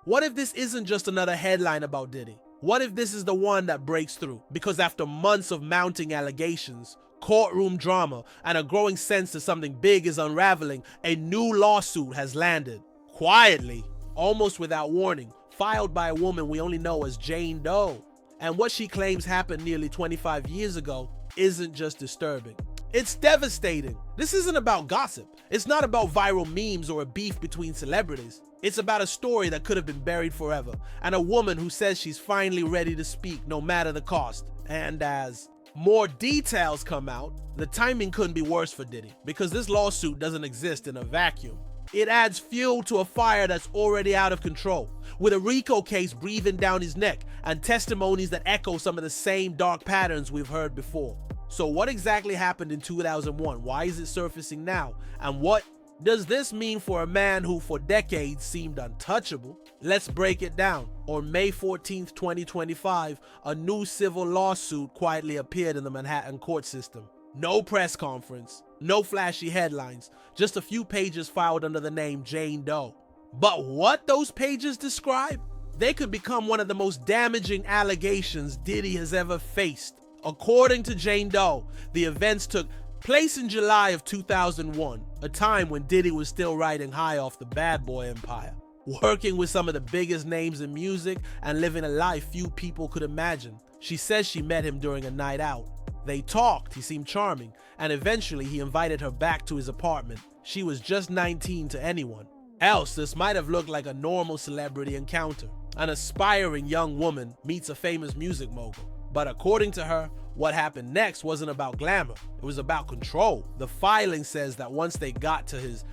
What if this isn't just another headline about Diddy? What if this is the one that breaks through? Because after months of mounting allegations, courtroom drama, and a growing sense that something big is unraveling, a new lawsuit has landed. Quietly, almost without warning, filed by a woman we only know as Jane Doe. And what she claims happened nearly 25 years ago isn't just disturbing. It's devastating. This isn't about gossip. It's not about viral memes or a beef between celebrities. It's about a story that could have been buried forever, and a woman who says she's finally ready to speak no matter the cost. And as more details come out, the timing couldn't be worse for Diddy, because this lawsuit doesn't exist in a vacuum. It adds fuel to a fire that's already out of control, with a RICO case breathing down his neck and testimonies that echo some of the same dark patterns we've heard before. So what exactly happened in 2001? Why is it surfacing now? And what does this mean for a man who for decades seemed untouchable? Let's break it down. On May 14th, 2025, a new civil lawsuit quietly appeared in the Manhattan court system. No press conference, no flashy headlines, just a few pages filed under the name Jane Doe. But what those pages describe? They could become one of the most damaging allegations Diddy has ever faced. According to Jane Doe, the events took place in July of 2001, a time when Diddy was still riding high off the bad boy empire, working with some of the biggest names in music and living a life few people could imagine. She says she met him during a night out. They talked, he seemed charming, and eventually he invited her back to his apartment. She was just 19 to anyone else. This might have looked like a normal celebrity encounter. An aspiring young woman meets a famous music mogul. But according to her, what happened next wasn't about glamour, it was about control. The filing says that once they got to his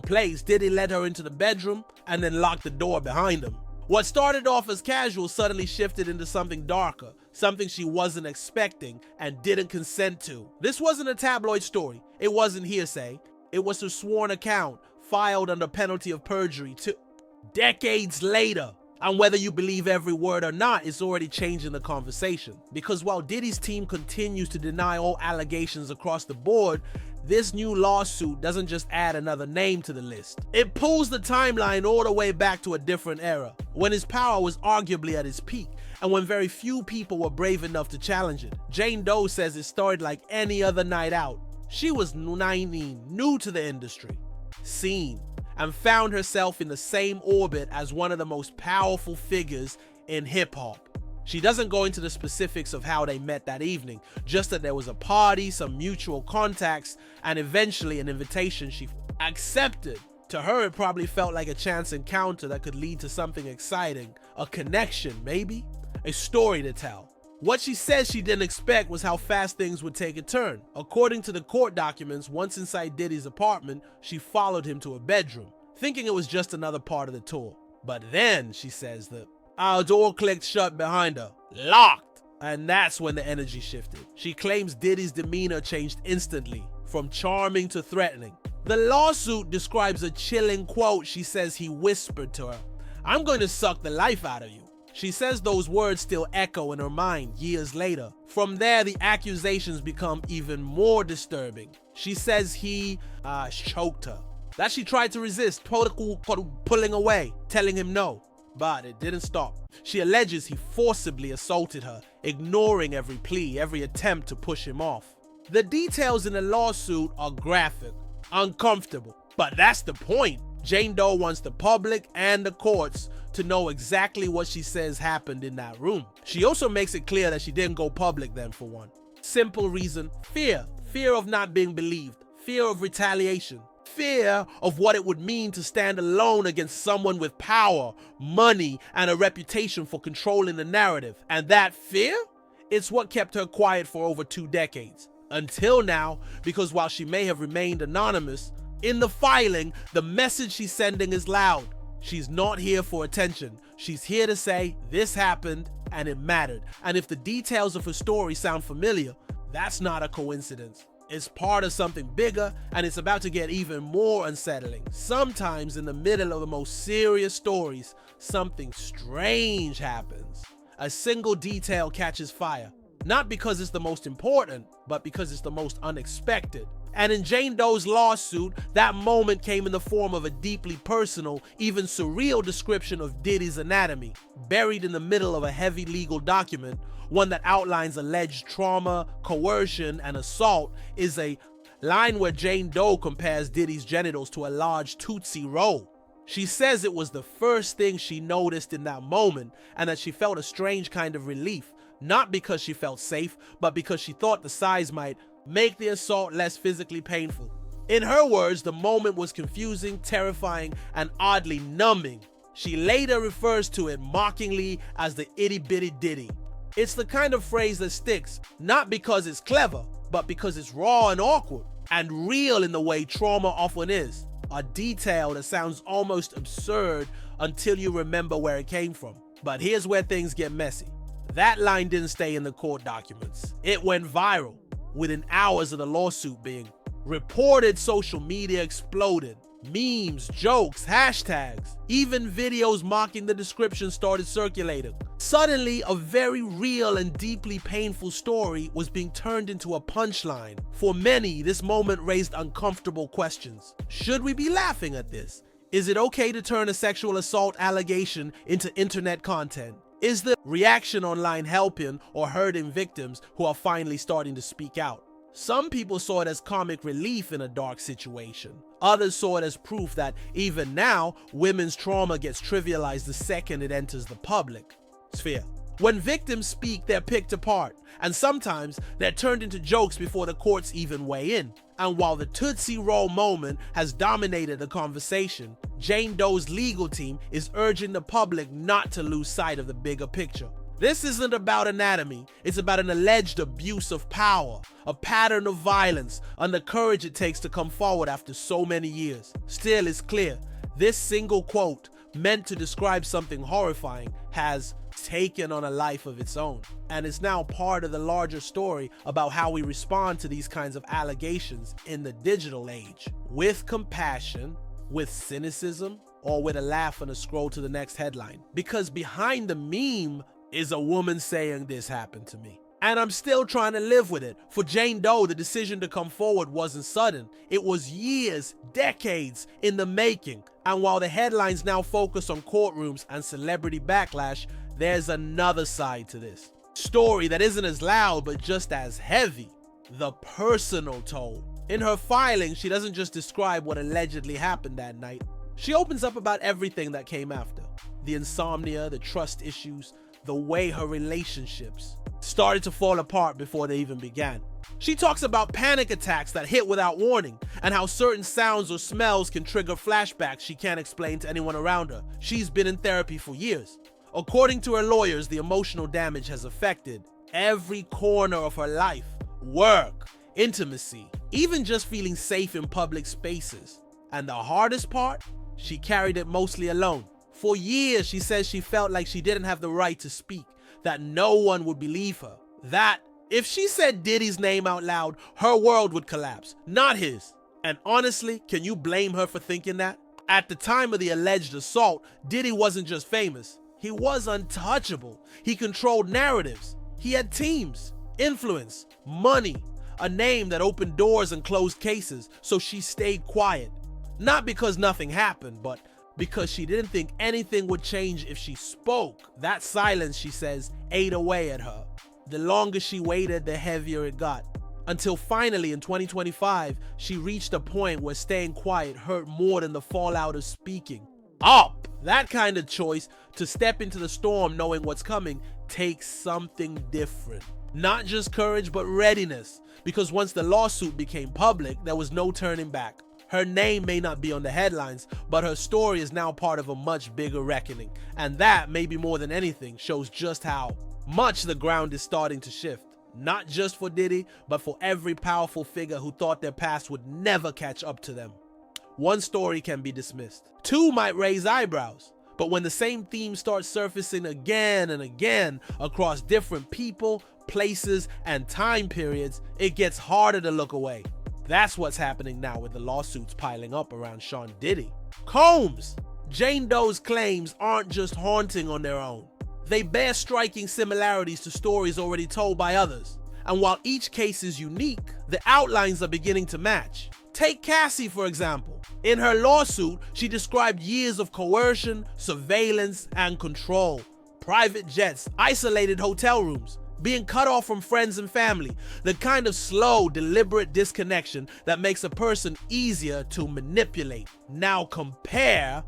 place, Diddy led her into the bedroom and then locked the door behind him. What started off as casual suddenly shifted into something darker, something she wasn't expecting and didn't consent to. This wasn't a tabloid story, it wasn't hearsay, it was her sworn account, filed under penalty of perjury decades later. And whether you believe every word or not, it's already changing the conversation. Because while Diddy's team continues to deny all allegations across the board, this new lawsuit doesn't just add another name to the list. It pulls the timeline all the way back to a different era, when his power was arguably at its peak, and when very few people were brave enough to challenge it. Jane Doe says it started like any other night out. She was 19, new to the industry, seen, and found herself in the same orbit as one of the most powerful figures in hip-hop. She doesn't go into the specifics of how they met that evening, just that there was a party, some mutual contacts, and eventually an invitation she accepted. To her, it probably felt like a chance encounter that could lead to something exciting, a connection maybe, a story to tell. What she says she didn't expect was how fast things would take a turn. According to the court documents, once inside Diddy's apartment, she followed him to a bedroom, thinking it was just another part of the tour. But then, she says, the door clicked shut behind her, locked, and that's when the energy shifted. She claims Diddy's demeanor changed instantly, from charming to threatening. The lawsuit describes a chilling quote. She says he whispered to her, "I'm going to suck the life out of you." She says those words still echo in her mind years later. From there, the accusations become even more disturbing. She says he choked her, that she tried to resist, pulling away, telling him no, but it didn't stop. She alleges he forcibly assaulted her, ignoring every plea, every attempt to push him off. The details in the lawsuit are graphic, uncomfortable, but that's the point. Jane Doe wants the public and the courts to know exactly what she says happened in that room. She also makes it clear that she didn't go public then, for one. Simple reason: fear. Fear of not being believed. Fear of retaliation. Fear of what it would mean to stand alone against someone with power, money, and a reputation for controlling the narrative. And that fear? It's what kept her quiet for over 2 decades. Until now, because while she may have remained anonymous, in the filing, the message she's sending is loud. She's not here for attention. She's here to say, this happened and it mattered. And if the details of her story sound familiar, that's not a coincidence. It's part of something bigger, and it's about to get even more unsettling. Sometimes in the middle of the most serious stories, something strange happens. A single detail catches fire. Not because it's the most important, but because it's the most unexpected. And in Jane Doe's lawsuit, that moment came in the form of a deeply personal, even surreal description of Diddy's anatomy, buried in the middle of a heavy legal document. One that outlines alleged trauma, coercion, and assault is a line where Jane Doe compares Diddy's genitals to a large Tootsie Roll. She says it was the first thing she noticed in that moment, and that she felt a strange kind of relief, not because she felt safe, but because she thought the size might make the assault less physically painful. In her words, the moment was confusing, terrifying, and oddly numbing. She later refers to it mockingly as the itty-bitty Diddy. It's the kind of phrase that sticks, not because it's clever, but because it's raw and awkward, and real in the way trauma often is. A detail that sounds almost absurd until you remember where it came from. But here's where things get messy. That line didn't stay in the court documents. It went viral. Within hours of the lawsuit being reported, social media exploded. Memes, jokes, hashtags, even videos mocking the description started circulating. Suddenly, a very real and deeply painful story was being turned into a punchline. For many, this moment raised uncomfortable questions. Should we be laughing at this? Is it okay to turn a sexual assault allegation into internet content? Is the reaction online helping or hurting victims who are finally starting to speak out? Some people saw it as comic relief in a dark situation. Others saw it as proof that even now, women's trauma gets trivialized the second it enters the public sphere. When victims speak, they're picked apart, and sometimes they're turned into jokes before the courts even weigh in. And while the Tootsie Roll moment has dominated the conversation, Jane Doe's legal team is urging the public not to lose sight of the bigger picture. This isn't about anatomy, it's about an alleged abuse of power, a pattern of violence, and the courage it takes to come forward after so many years. Still, it's clear, this single quote, meant to describe something horrifying, has taken on a life of its own, and it's now part of the larger story about how we respond to these kinds of allegations in the digital age. With compassion, with cynicism, or with a laugh and a scroll to the next headline. Because behind the meme is a woman saying this happened to me. And I'm still trying to live with it. For Jane Doe, the decision to come forward wasn't sudden. It was years, decades in the making. And while the headlines now focus on courtrooms and celebrity backlash, there's another side to this story that isn't as loud but just as heavy. The personal toll. In her filing, she doesn't just describe what allegedly happened that night. She opens up about everything that came after. The insomnia, the trust issues, the way her relationships started to fall apart before they even began. She talks about panic attacks that hit without warning and how certain sounds or smells can trigger flashbacks she can't explain to anyone around her. She's been in therapy for years. According to her lawyers, the emotional damage has affected every corner of her life, work, intimacy, even just feeling safe in public spaces. And the hardest part? She carried it mostly alone. For years, she says she felt like she didn't have the right to speak, that no one would believe her, that if she said Diddy's name out loud, her world would collapse, not his. And honestly, can you blame her for thinking that? At the time of the alleged assault, Diddy wasn't just famous, he was untouchable. He controlled narratives. He had teams, influence, money, a name that opened doors and closed cases, so she stayed quiet. Not because nothing happened, but because she didn't think anything would change if she spoke. That silence, she says, ate away at her. The longer she waited, the heavier it got. Until finally in 2025, she reached a point where staying quiet hurt more than the fallout of speaking up. That kind of choice, to step into the storm knowing what's coming, takes something different. Not just courage, but readiness. Because once the lawsuit became public, there was no turning back. Her name may not be on the headlines, but her story is now part of a much bigger reckoning. And that, maybe more than anything, shows just how much the ground is starting to shift. Not just for Diddy, but for every powerful figure who thought their past would never catch up to them. One story can be dismissed. Two might raise eyebrows. But when the same theme starts surfacing again and again across different people, places, and time periods, it gets harder to look away. That's what's happening now with the lawsuits piling up around Sean Diddy. Combs! Jane Doe's claims aren't just haunting on their own. They bear striking similarities to stories already told by others. And while each case is unique, the outlines are beginning to match. Take Cassie, for example. In her lawsuit, she described years of coercion, surveillance, and control. Private jets, isolated hotel rooms, being cut off from friends and family, the kind of slow, deliberate disconnection that makes a person easier to manipulate. Now compare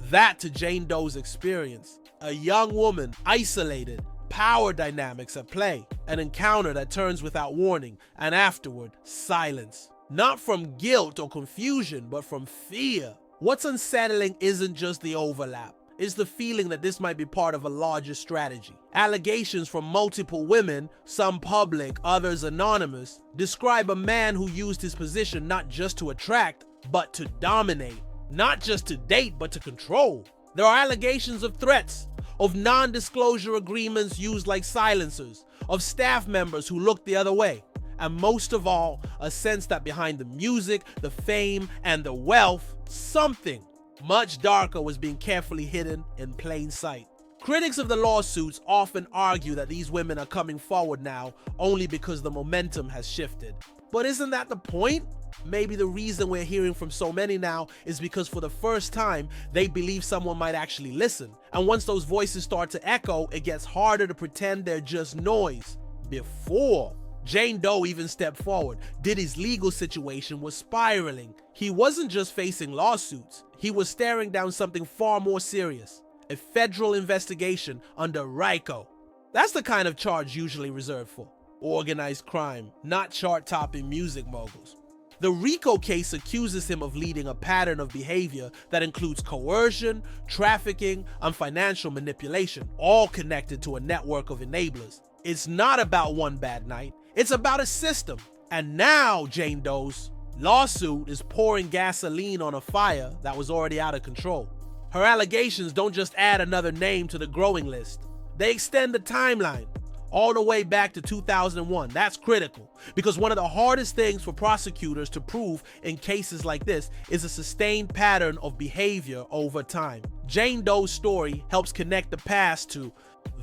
that to Jane Doe's experience. A young woman, isolated, power dynamics at play, an encounter that turns without warning, and afterward, silence. Not from guilt or confusion, but from fear. What's unsettling isn't just the overlap. It's the feeling that this might be part of a larger strategy. Allegations from multiple women, some public, others anonymous, describe a man who used his position not just to attract, but to dominate. Not just to date, but to control. There are allegations of threats, of non-disclosure agreements used like silencers, of staff members who looked the other way, and most of all, a sense that behind the music, the fame, and the wealth, something much darker was being carefully hidden in plain sight. Critics of the lawsuits often argue that these women are coming forward now only because the momentum has shifted. But isn't that the point? Maybe the reason we're hearing from so many now is because for the first time, they believe someone might actually listen. And once those voices start to echo, it gets harder to pretend they're just noise. Before Jane Doe even stepped forward, Diddy's legal situation was spiraling. He wasn't just facing lawsuits, he was staring down something far more serious. A federal investigation under RICO. That's the kind of charge usually reserved for organized crime, not chart-topping music moguls. The RICO case accuses him of leading a pattern of behavior that includes coercion, trafficking, and financial manipulation, all connected to a network of enablers. It's not about one bad night, it's about a system. And now Jane Doe's lawsuit is pouring gasoline on a fire that was already out of control. Her allegations don't just add another name to the growing list, they extend the timeline all the way back to 2001. That's critical, because one of the hardest things for prosecutors to prove in cases like this is a sustained pattern of behavior over time. Jane Doe's story helps connect the past to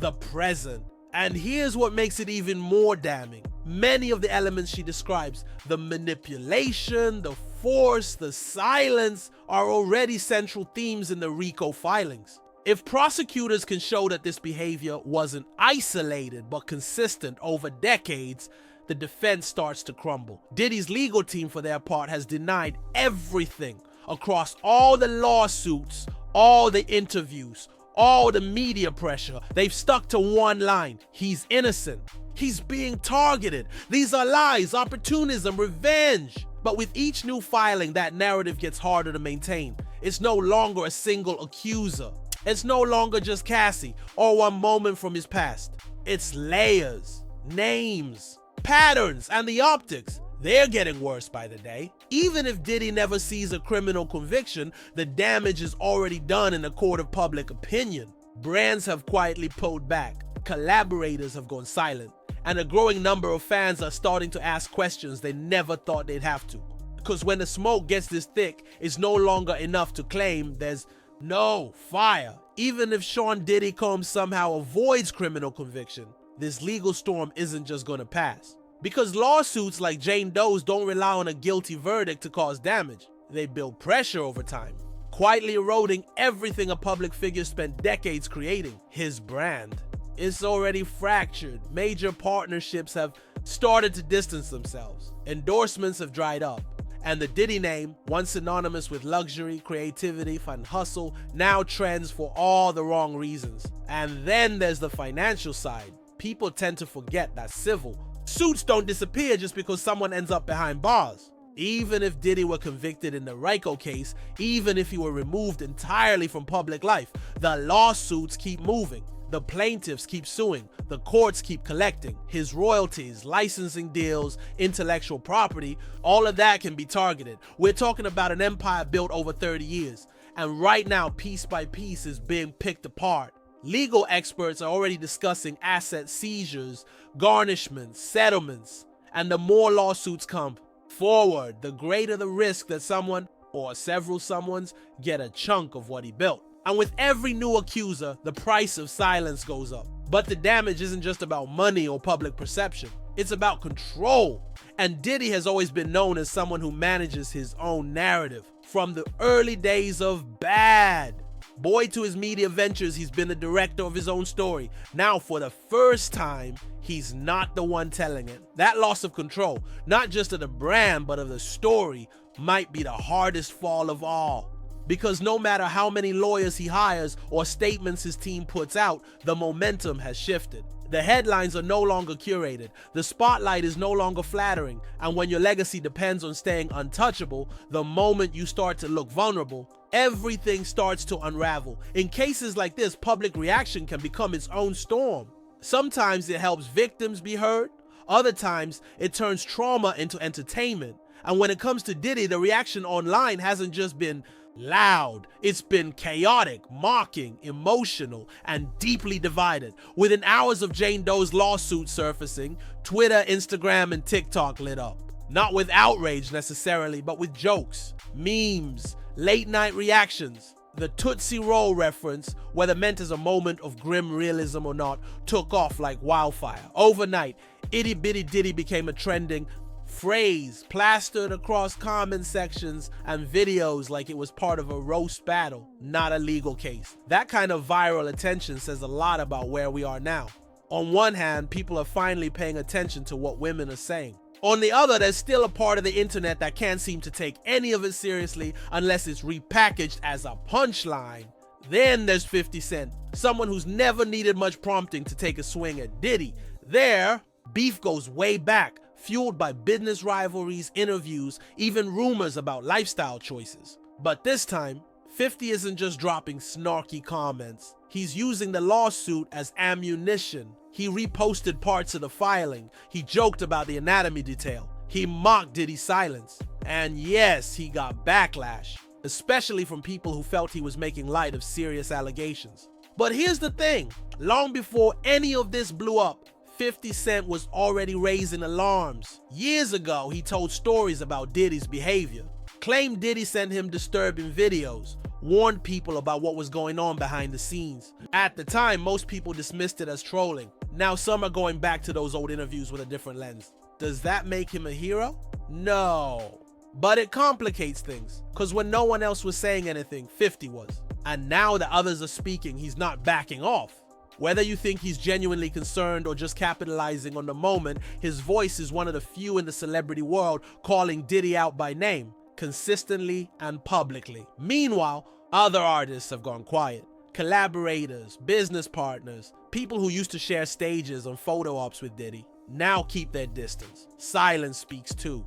the present. And here's what makes it even more damning. Many of the elements she describes, the manipulation, the force, the silence, are already central themes in the RICO filings. If prosecutors can show that this behavior wasn't isolated but consistent over decades, the defense starts to crumble. Diddy's legal team, for their part, has denied everything across all the lawsuits, all the interviews, all the media pressure. They've stuck to one line: he's innocent. He's being targeted. These are lies, opportunism, revenge. But with each new filing, that narrative gets harder to maintain. It's no longer a single accuser. It's no longer just Cassie or one moment from his past. It's layers, names, patterns, and the optics. They're getting worse by the day. Even if Diddy never sees a criminal conviction, the damage is already done in the court of public opinion. Brands have quietly pulled back, collaborators have gone silent, and a growing number of fans are starting to ask questions they never thought they'd have to. Because when the smoke gets this thick, it's no longer enough to claim there's no fire. Even if Sean Diddy Combs somehow avoids criminal conviction, this legal storm isn't just going to pass. Because lawsuits like Jane Doe's don't rely on a guilty verdict to cause damage. They build pressure over time, quietly eroding everything a public figure spent decades creating, his brand. It's already fractured. Major partnerships have started to distance themselves. Endorsements have dried up. And the Diddy name, once synonymous with luxury, creativity, and hustle, now trends for all the wrong reasons. And then there's the financial side. People tend to forget that civil suits don't disappear just because someone ends up behind bars. Even if Diddy were convicted in the RICO case, even if he were removed entirely from public life, the lawsuits keep moving. The plaintiffs keep suing, the courts keep collecting. His royalties, licensing deals, intellectual property, all of that can be targeted. We're talking about an empire built over 30 years, and right now, piece by piece, is being picked apart. Legal experts are already discussing asset seizures, garnishments, settlements, and the more lawsuits come forward, the greater the risk that someone, or several someones, get a chunk of what he built. And with every new accuser, the price of silence goes up. But the damage isn't just about money or public perception. It's about control. And Diddy has always been known as someone who manages his own narrative. From the early days of Bad Boy to his media ventures, he's been the director of his own story. Now, for the first time, he's not the one telling it. That loss of control, not just of the brand, but of the story, might be the hardest fall of all. Because no matter how many lawyers he hires or statements his team puts out, the momentum has shifted. The headlines are no longer curated, the spotlight is no longer flattering, and when your legacy depends on staying untouchable, the moment you start to look vulnerable, everything starts to unravel. In cases like this, public reaction can become its own storm. Sometimes it helps victims be heard, other times it turns trauma into entertainment. And when it comes to Diddy, the reaction online hasn't just been loud, it's been chaotic, mocking, emotional, and deeply divided. Within hours of Jane Doe's lawsuit surfacing, Twitter, Instagram, and TikTok lit up. Not with outrage necessarily, but with jokes, memes, late night reactions. The Tootsie Roll reference, whether meant as a moment of grim realism or not, took off like wildfire. Overnight, Itty Bitty Diddy became a trending phrase plastered across comment sections and videos like it was part of a roast battle, not a legal case. That kind of viral attention says a lot about where we are now. On one hand, people are finally paying attention to what women are saying. On the other, there's still a part of the internet that can't seem to take any of it seriously unless it's repackaged as a punchline. Then there's 50 Cent, someone who's never needed much prompting to take a swing at Diddy. There, beef goes way back, fueled by business rivalries, interviews, even rumors about lifestyle choices. But this time, 50 isn't just dropping snarky comments. He's using the lawsuit as ammunition. He reposted parts of the filing. He joked about the anatomy detail. He mocked Diddy's silence. And yes, he got backlash, especially from people who felt he was making light of serious allegations. But here's the thing, long before any of this blew up, 50 Cent was already raising alarms. Years ago, he told stories about Diddy's behavior, claimed Diddy sent him disturbing videos, warned people about what was going on behind the scenes. At the time, most people dismissed it as trolling. Now some are going back to those old interviews with a different lens. Does that make him a hero? No. But it complicates things, because when no one else was saying anything, 50 was. And now that others are speaking, he's not backing off. Whether you think he's genuinely concerned or just capitalizing on the moment, his voice is one of the few in the celebrity world calling Diddy out by name, consistently and publicly. Meanwhile, other artists have gone quiet. Collaborators, business partners, people who used to share stages on photo ops with Diddy, now keep their distance. Silence speaks too.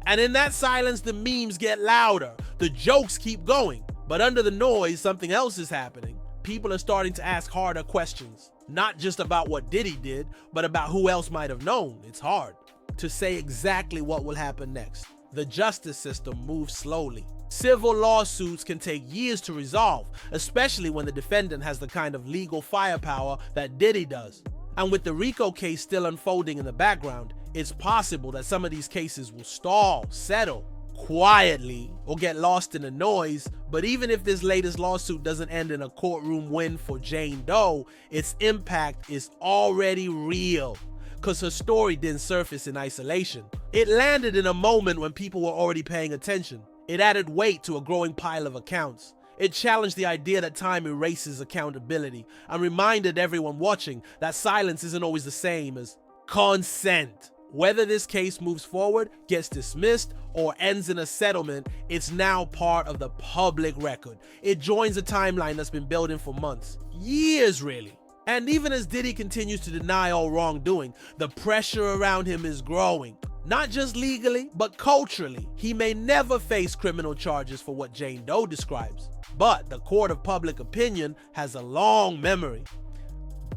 And in that silence, the memes get louder, the jokes keep going. But under the noise, something else is happening. People are starting to ask harder questions, not just about what Diddy did, but about who else might have known. It's hard to say exactly what will happen next. The justice system moves slowly. Civil lawsuits can take years to resolve, especially when the defendant has the kind of legal firepower that Diddy does. And with the RICO case still unfolding in the background, it's possible that some of these cases will stall, settle, quietly, or get lost in the noise. But even if this latest lawsuit doesn't end in a courtroom win for Jane Doe, its impact is already real, because her story didn't surface in isolation. It landed in a moment when people were already paying attention. It added weight to a growing pile of accounts. It challenged the idea that time erases accountability and reminded everyone watching that silence isn't always the same as consent. Whether this case moves forward, gets dismissed, or ends in a settlement, it's now part of the public record. It joins a timeline that's been building for months, years really. And even as Diddy continues to deny all wrongdoing, the pressure around him is growing. Not just legally, but culturally. He may never face criminal charges for what Jane Doe describes, but the court of public opinion has a long memory.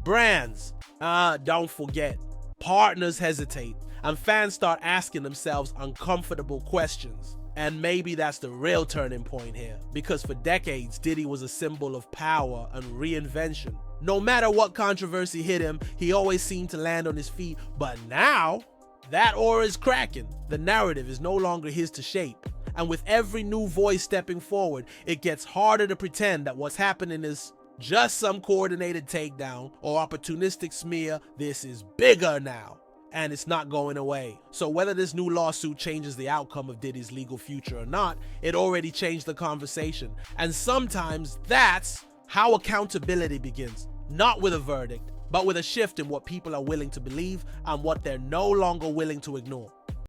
Brands, don't forget. Partners hesitate, and fans start asking themselves uncomfortable questions. And maybe that's the real turning point here, because for decades, Diddy was a symbol of power and reinvention. No matter what controversy hit him, he always seemed to land on his feet. But now, that aura is cracking. The narrative is no longer his to shape. And with every new voice stepping forward, it gets harder to pretend that what's happening is just some coordinated takedown or opportunistic smear. This is bigger now. and it's not going away. So whether this new lawsuit changes the outcome of Diddy's legal future or not, it already changed the conversation. And sometimes that's how accountability begins. Not with a verdict, but with a shift in what people are willing to believe and what they're no longer willing to ignore.